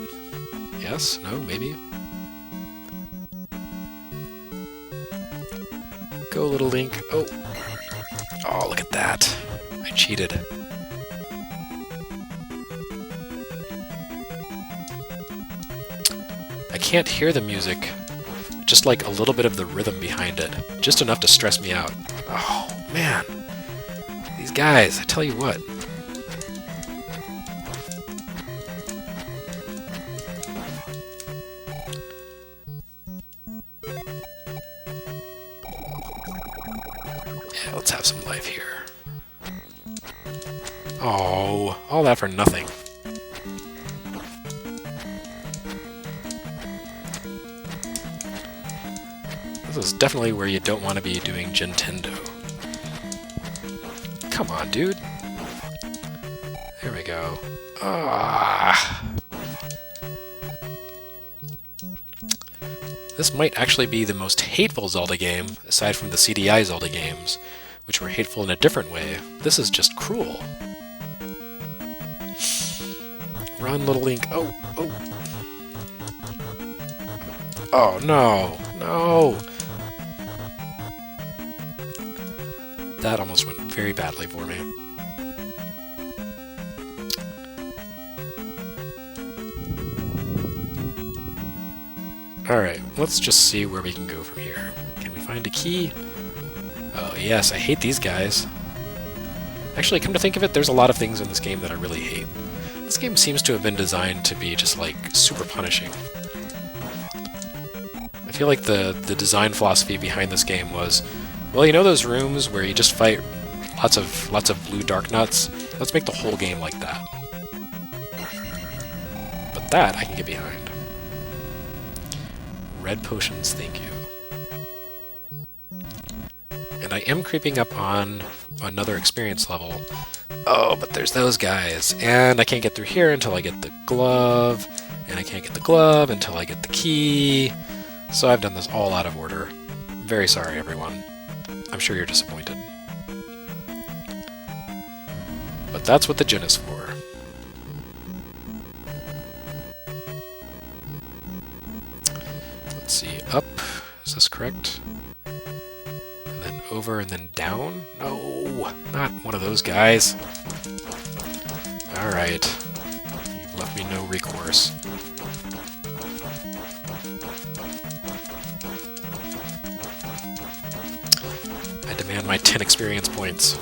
Yes? No? Maybe? Go, little Link. Oh! Oh, look at that. I cheated. I can't hear the music. Just like a little bit of the rhythm behind it. Just enough to stress me out. Oh, man. These guys, I tell you what. Yeah, let's have some life here. Oh, all that for nothing. This is definitely where you don't want to be doing Gintendo. Come on, dude. There we go. Ah. This might actually be the most hateful Zelda game, aside from the CDI Zelda games, which were hateful in a different way. This is just cruel. Run, little Link. Oh, oh. Oh, no. No! That almost went very badly for me. Alright, let's just see where we can go from here. Can we find a key? Oh, yes, I hate these guys. Actually, come to think of it, there's a lot of things in this game that I really hate. This game seems to have been designed to be just, like, super punishing. I feel like the design philosophy behind this game was, well, you know those rooms where you just fight lots of blue dark nuts? Let's make the whole game like that. But that I can get behind. Red potions, thank you. And I am creeping up on another experience level. Oh, but there's those guys. And I can't get through here until I get the glove. And I can't get the glove until I get the key. So I've done this all out of order. I'm very sorry, everyone. I'm sure you're disappointed. But that's what the gin is for. Let's see, up. Is this correct? And then over and then down? No, not one of those guys. Alright. You've left me no recourse. I demand my 10 experience points.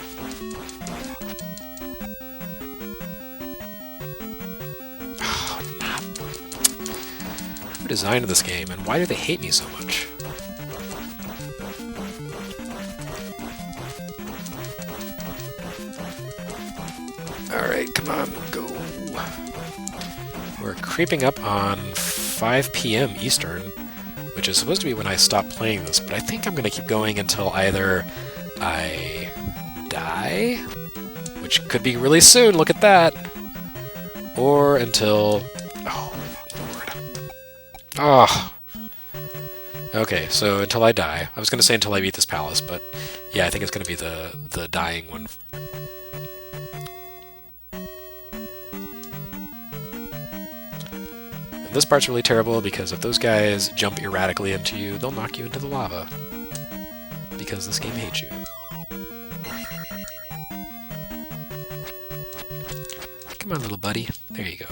Who designed this game, and why do they hate me so much? Alright, come on, go. We're creeping up on 5 p.m. Eastern, which is supposed to be when I stop playing this, but I think I'm going to keep going until either I die, which could be really soon, look at that, or until... Oh. Okay, so until I die. I was going to say until I beat this palace, but yeah, I think it's going to be the dying one. And this part's really terrible because if those guys jump erratically into you, they'll knock you into the lava. Because this game hates you. Come on, little buddy. There you go.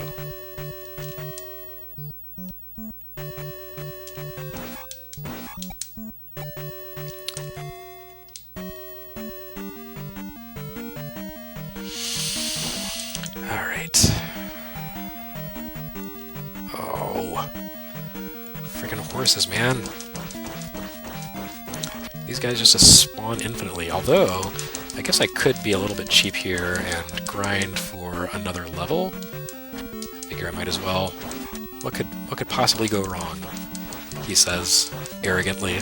Alright. Oh. Freaking horses, man. These guys just spawn infinitely, although I guess I could be a little bit cheap here and grind for another level. I figure I might as well. What could possibly go wrong? He says, arrogantly,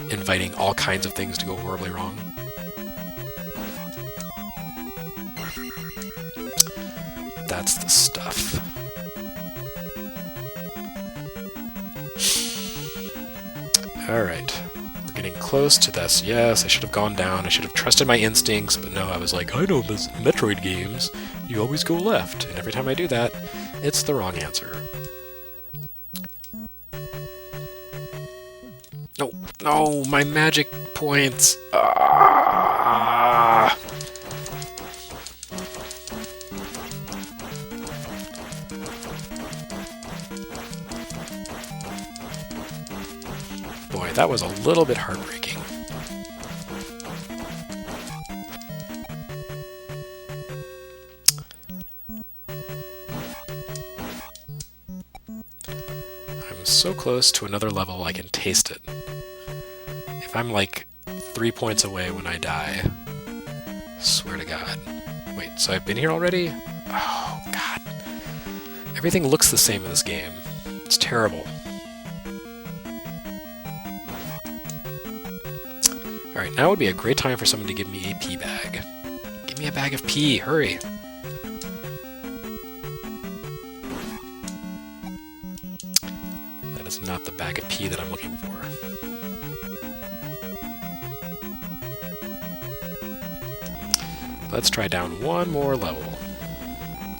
inviting all kinds of things to go horribly wrong. That's the stuff. Alright. We're getting close to this. Yes, I should have gone down. I should have trusted my instincts, but no, I was like, I know this Metroid games. You always go left. And every time I do that, it's the wrong answer. No, no, my magic points. Ah! Boy, that was a little bit heartbreaking. I'm so close to another level I can taste it. If I'm like 3 points away when I die, swear to God. Wait, so I've been here already? Oh, God. Everything looks the same in this game. It's terrible. Alright, now would be a great time for someone to give me a pea bag. Give me a bag of pea, hurry! That is not the bag of pea that I'm looking for. Let's try down one more level.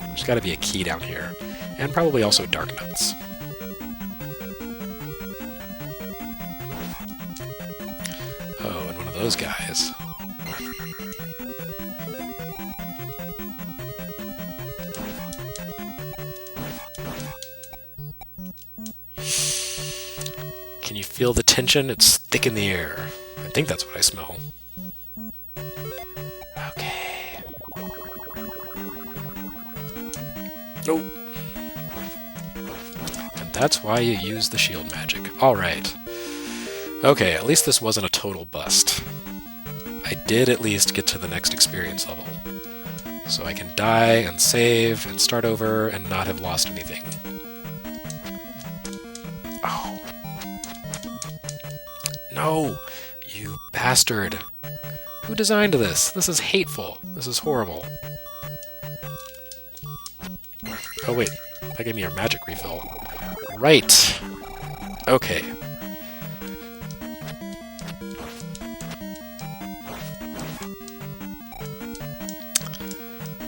There's got to be a key down here. And probably also dark nuts. those guys. Can you feel the tension? It's thick in the air. I think that's what I smell. Okay. Nope. And that's why you use the shield magic. Alright. Okay, at least this wasn't a total bust. I did at least get to the next experience level. So I can die and save and start over and not have lost anything. Oh. No! You bastard! Who designed this? This is hateful. This is horrible. Oh wait, that gave me a magic refill. Right! Okay.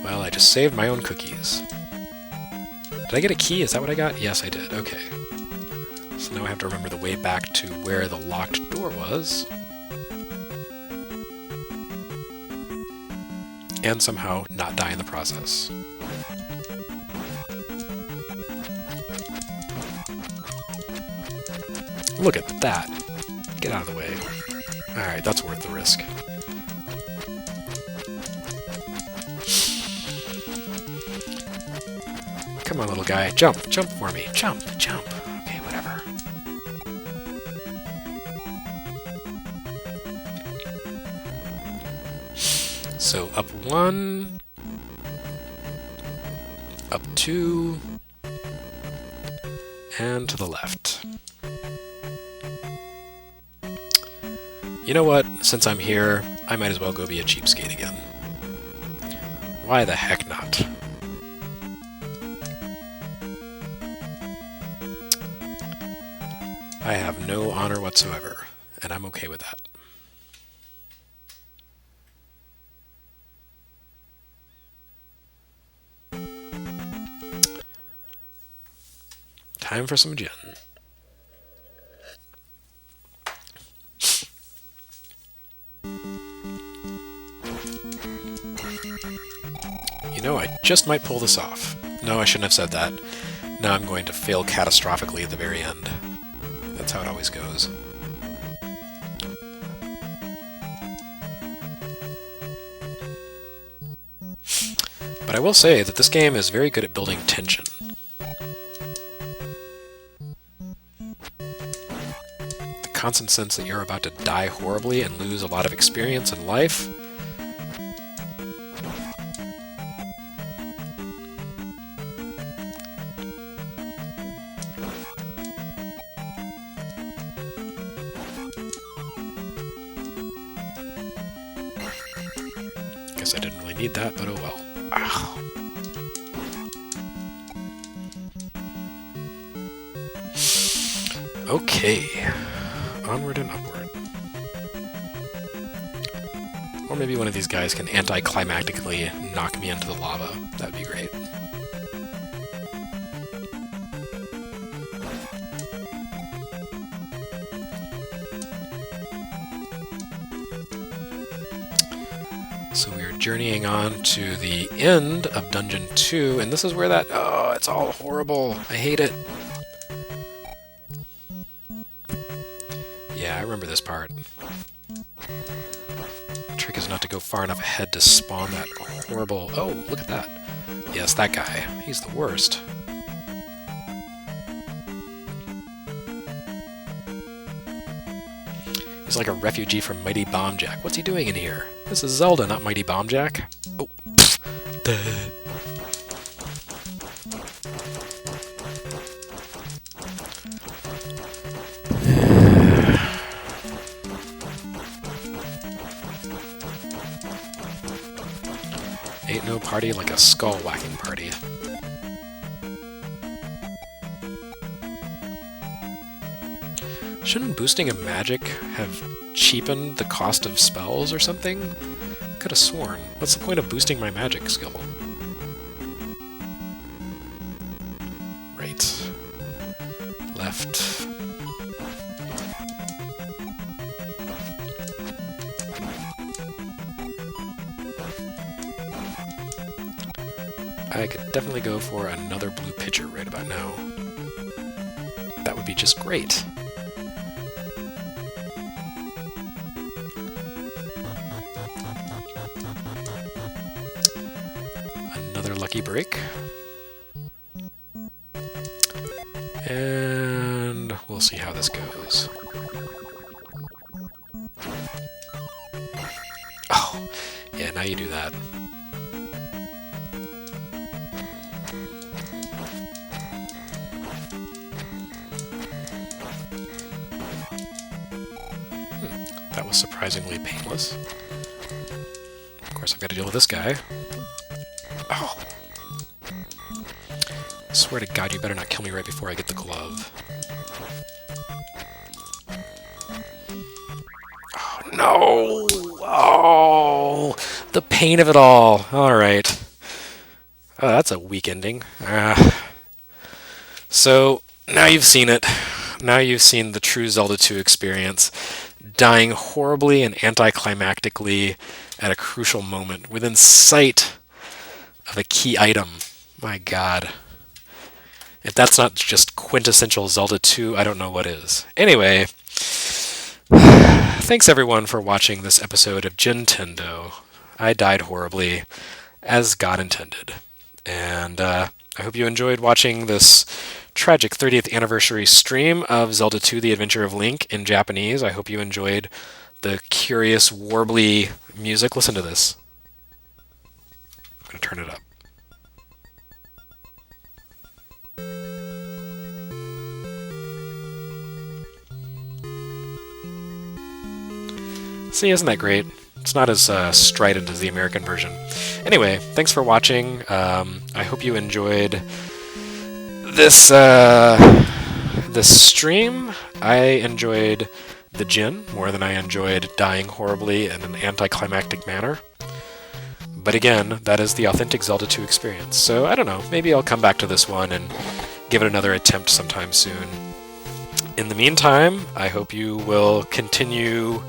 Well, I just saved my own cookies. Did I get a key? Is that what I got? Yes, I did. Okay. So now I have to remember the way back to where the locked door was. And somehow not die in the process. Look at that. Get out of the way. Alright, that's worth the risk. Come on, little guy. Jump. Jump for me. Jump. Jump. Okay, whatever. So, up 1. Up 2. And to the left. You know what? Since I'm here, I might as well go be a cheapskate again. Why the heck not? I have no honor whatsoever, and I'm okay with that. Time for some gin. You know, I just might pull this off. No, I shouldn't have said that. Now I'm going to fail catastrophically at the very end. That's how it always goes. But I will say that this game is very good at building tension. The constant sense that you're about to die horribly and lose a lot of experience in life. Guess I didn't really need that, but oh well. Ow. Okay. Onward and upward. Or maybe one of these guys can anticlimactically knock me into the lava. That'd be great. So we are journeying on to the end of Dungeon 2, and this is where that... Oh, it's all horrible. I hate it. Yeah, I remember this part. The trick is not to go far enough ahead to spawn that horrible... Oh, look at that. Yes, that guy. He's the worst. He's like a refugee from Mighty Bomb Jack. What's he doing in here? This is Zelda, not Mighty Bomb Jack. Oh. Ain't no party like a skull-whacking party. Shouldn't boosting a magic have cheapened the cost of spells or something? Could have sworn. What's the point of boosting my magic skill? Right. Left. I could definitely go for another blue pitcher right about now. That would be just great. Another lucky break. And we'll see how this goes. Oh, yeah, now you do that. That was surprisingly painless. Of course, I've got to deal with this guy. Oh. I swear to God, you better not kill me right before I get the glove. Oh, no! Oh! The pain of it all. Alright. Oh, that's a weak ending. So, now you've seen it. Now you've seen the true Zelda 2 experience. Dying horribly and anticlimactically at a crucial moment, within sight of a key item. My God. If that's not just quintessential Zelda 2, I don't know what is. Anyway, thanks everyone for watching this episode of Gintendo. I died horribly, as God intended. And I hope you enjoyed watching this tragic 30th anniversary stream of Zelda 2: The Adventure of Link in Japanese. I hope you enjoyed the curious, warbly music. Listen to this. I'm going to turn it up. See, isn't that great? It's not as strident as the American version. Anyway, thanks for watching. I hope you enjoyed this this stream. I enjoyed the Djinn more than I enjoyed dying horribly in an anticlimactic manner. But again, that is the authentic Zelda 2 experience. So I don't know, maybe I'll come back to this one and give it another attempt sometime soon. In the meantime, I hope you will continue...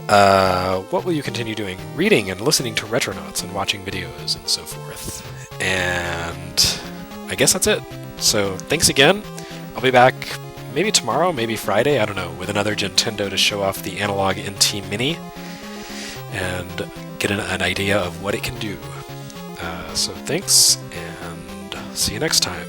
what will you continue doing? Reading and listening to Retronauts and watching videos and so forth. And I guess that's it. So thanks again. I'll be back maybe tomorrow, maybe Friday, I don't know, with another Gintendo to show off the Analog NT Mini and get an idea of what it can do. So thanks, and see you next time.